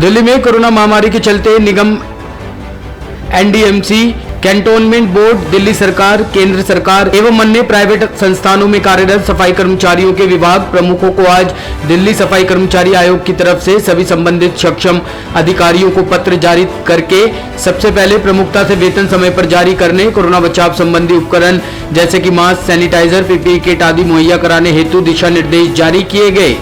दिल्ली में कोरोना महामारी के चलते निगम, एनडीएमसी, कैंटोनमेंट बोर्ड, दिल्ली सरकार, केंद्र सरकार एवं अन्य प्राइवेट संस्थानों में कार्यरत सफाई कर्मचारियों के विभाग प्रमुखों को आज दिल्ली सफाई कर्मचारी आयोग की तरफ से सभी संबंधित सक्षम अधिकारियों को पत्र जारी करके सबसे पहले प्रमुखता से वेतन समय पर जारी करने, कोरोना बचाव संबंधी उपकरण जैसे कि मास्क, सैनिटाइजर, पीपीई किट आदि मुहैया कराने हेतु दिशा निर्देश जारी किए गए।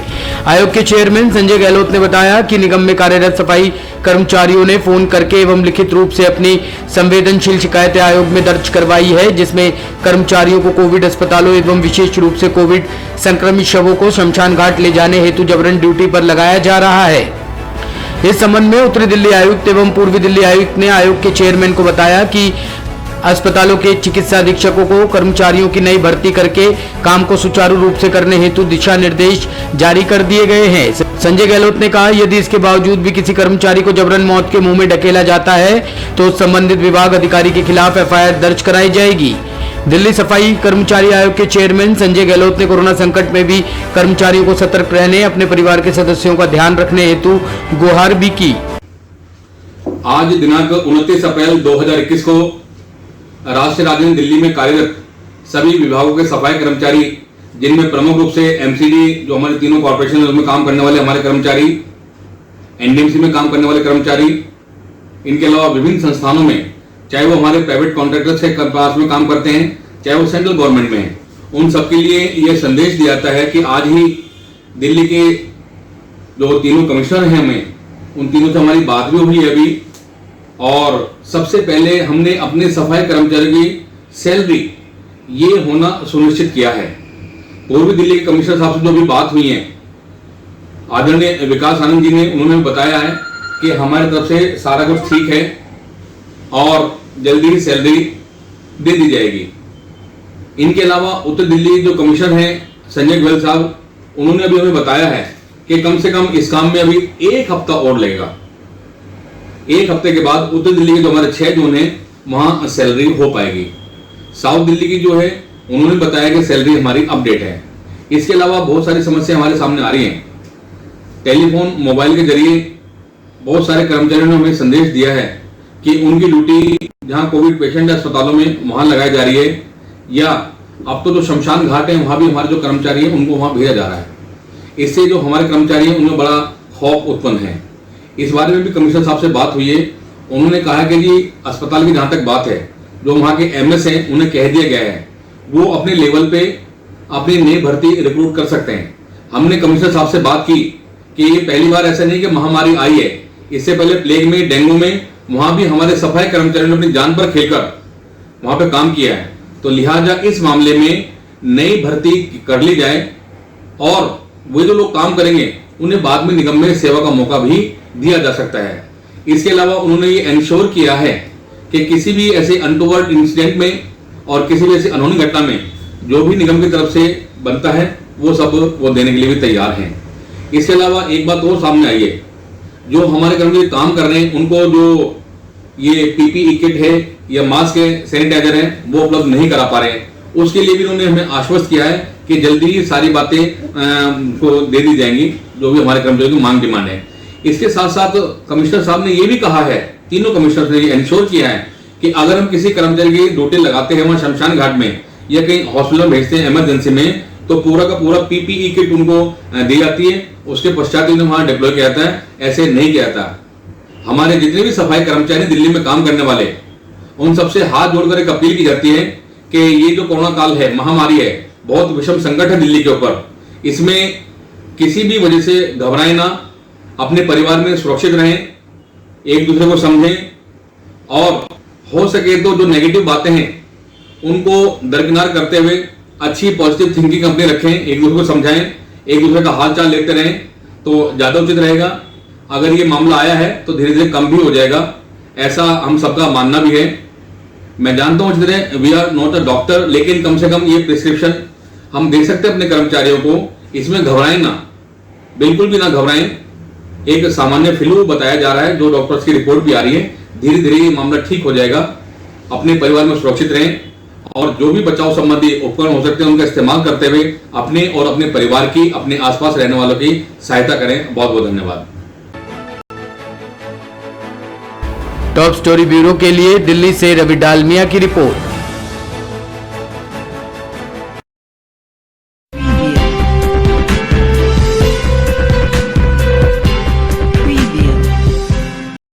आयोग के चेयरमैन संजय गहलोत ने बताया कि निगम में कार्यरत सफाई कर्मचारियों ने फोन करके एवं लिखित रूप से अपनी संवेदनशील शिकायतें आयोग में दर्ज करवाई है, जिसमें कर्मचारियों को कोविड अस्पतालों एवं विशेष रूप से कोविड संक्रमित शवों को शमशान घाट ले जाने हेतु जबरन ड्यूटी पर लगाया जा रहा है। इस संबंध में उत्तरी दिल्ली आयुक्त एवं पूर्वी दिल्ली आयुक्त ने आयोग के चेयरमैन को बताया कि अस्पतालों के चिकित्सा अधीक्षकों को कर्मचारियों की नई भर्ती करके काम को सुचारू रूप से करने हेतु दिशा निर्देश जारी कर दिए गए हैं। संजय गहलोत ने कहा, यदि इसके बावजूद भी किसी कर्मचारी को जबरन मौत के मुंह में ढकेला जाता है तो संबंधित विभाग अधिकारी के खिलाफ एफआईआर दर्ज कराई जाएगी। दिल्ली सफाई कर्मचारी आयोग के चेयरमैन संजय गहलोत ने कोरोना संकट में भी कर्मचारियों को सतर्क रहने, अपने परिवार के सदस्यों का ध्यान रखने हेतु गुहार भी की। आज दिनांक 29 अप्रैल 2021 को राष्ट्रीय राजधानी दिल्ली में कार्यरत सभी विभागों के सफाई कर्मचारी, जिनमें प्रमुख रूप से एमसीडी जो हमारे तीनों कॉर्पोरेशन में काम करने वाले हमारे कर्मचारी, एनडीएमसी में काम करने वाले कर्मचारी, इनके अलावा विभिन्न संस्थानों में, चाहे वो हमारे प्राइवेट कॉन्ट्रैक्टर्स के पास में काम करते हैं, चाहे वो सेंट्रल गवर्नमेंट में हैं, उन सबके लिए ये संदेश दिया जाता है कि आज ही दिल्ली के जो तीनों कमिश्नर हैं, हमें उन तीनों से हमारी बात भी हुई है अभी, और सबसे पहले हमने अपने सफाई कर्मचारियों की सैलरी ये होना सुनिश्चित किया है। पूर्वी दिल्ली के कमिश्नर साहब से जो भी बात हुई है, आदरणीय विकास आनंद जी ने, उन्होंने बताया है कि हमारी तरफ से सारा कुछ ठीक है और जल्दी ही सैलरी दे दी जाएगी। इनके अलावा उत्तर दिल्ली जो कमिश्नर हैं संजय गहलोत साहब, उन्होंने अभी हमें बताया है कि कम से कम इस काम में अभी 1 हफ्ता और लगेगा। 1 हफ्ते के बाद उत्तर दिल्ली के जो हमारे 6 जोन है वहां सैलरी हो पाएगी। साउथ दिल्ली की जो है उन्होंने बताया कि सैलरी हमारी अपडेट है। इसके अलावा बहुत सारी समस्या हमारे सामने आ रही हैं। टेलीफोन, मोबाइल के जरिए बहुत सारे कर्मचारियों ने हमें संदेश दिया है कि उनकी ड्यूटी जहां कोविड पेशेंट अस्पतालों में वहां लगाई जा रही है, या अब तो जो शमशान घाट है वहां भी हमारे जो कर्मचारी हैं उनको वहां भेजा जा रहा है। इससे जो हमारे कर्मचारी हैं उनमें बड़ा खौफ उत्पन्न है। इस बारे में भी कमिश्नर साहब से बात हुई है। उन्होंने कहा कि जी अस्पताल की जहां तक बात है, जो वहां के एमएस हैं उन्हें कह दिया गया है वो अपने लेवल पे अपनी नई भर्ती रिक्रूट कर सकते हैं। हमने कमिश्नर साहब से बात की कि ये पहली बार ऐसा नहीं कि महामारी आई है, इससे पहले प्लेग में, डेंगू में वहां भी हमारे सफाई कर्मचारियों ने अपनी जान पर खेलकर वहां पे काम किया है। तो लिहाजा इस मामले में नई भर्ती कर ली जाए और वो जो लोग काम करेंगे उन्हें बाद में निगम में सेवा का मौका भी दिया जा सकता है। इसके अलावा उन्होंने ये इंश्योर किया है कि किसी भी ऐसे अनटोवर्ड इंसिडेंट में और किसी भी ऐसी अनहोनी घटना में जो भी निगम की तरफ से बनता है वो सब वो देने के लिए भी तैयार हैं। इसके अलावा एक बात और सामने आई है, जो हमारे कर्मचारी काम कर रहे हैं उनको जो ये पीपीई किट है या मास्क है, सैनिटाइजर है, वो उपलब्ध नहीं करा पा रहे हैं। उसके लिए भी उन्होंने हमें आश्वस्त किया है कि जल्दी ही सारी बातें को दे दी जाएंगी, जो भी हमारे कर्मचारियों की मांग डिमांड है। इसके साथ साथ कमिश्नर साहब ने ये भी कहा है, तीनों कमिश्नर ने इंश्योर किया है कि अगर हम किसी कर्मचारी की ड्यूटी लगाते हैं वहां शमशान घाट में या कहीं हॉस्पिटल भेजते हैं इमरजेंसी में, तो पूरा का पूरा पीपीई किट उनको दी जाती है। उसके पश्चात इन्हें वहां डिप्लॉय किया जाता है, ऐसे नहीं किया जाता। हमारे जितने भी सफाई कर्मचारी दिल्ली में काम करने वाले, उन सबसे हाथ जोड़कर एक अपील की जाती है कि ये जो कोरोना काल है, महामारी है, बहुत विषम संकट है दिल्ली के ऊपर, इसमें किसी भी वजह से घबराएं ना, अपने परिवार में सुरक्षित रहें, एक दूसरे को समझें और हो सके तो जो नेगेटिव बातें हैं उनको दरकिनार करते हुए अच्छी पॉजिटिव थिंकिंग अपने रखें, एक दूसरे को समझाएं, एक दूसरे का हाल चाल लेते रहें तो ज्यादा उचित रहेगा। अगर ये मामला आया है तो धीरे धीरे कम भी हो जाएगा, ऐसा हम सबका मानना भी है। मैं जानता हूं जितने we are not a doctor, लेकिन कम से कम ये प्रिस्क्रिप्शन हम दे सकते हैं अपने कर्मचारियों को। इसमें घबराएं ना, बिल्कुल भी ना घबराएं। एक सामान्य फ्लू बताया जा रहा है, जो डॉक्टर्स की रिपोर्ट भी आ रही है। धीरे धीरे ये मामला ठीक हो जाएगा। अपने परिवार में सुरक्षित रहें और जो भी बचाव संबंधी उपकरण हो सकते हैं उनका इस्तेमाल करते हुए अपने और अपने परिवार की, अपने आसपास रहने वालों की सहायता करें। बहुत बहुत धन्यवाद। टॉप स्टोरी ब्यूरो के लिए दिल्ली से रवि डालमिया की रिपोर्ट।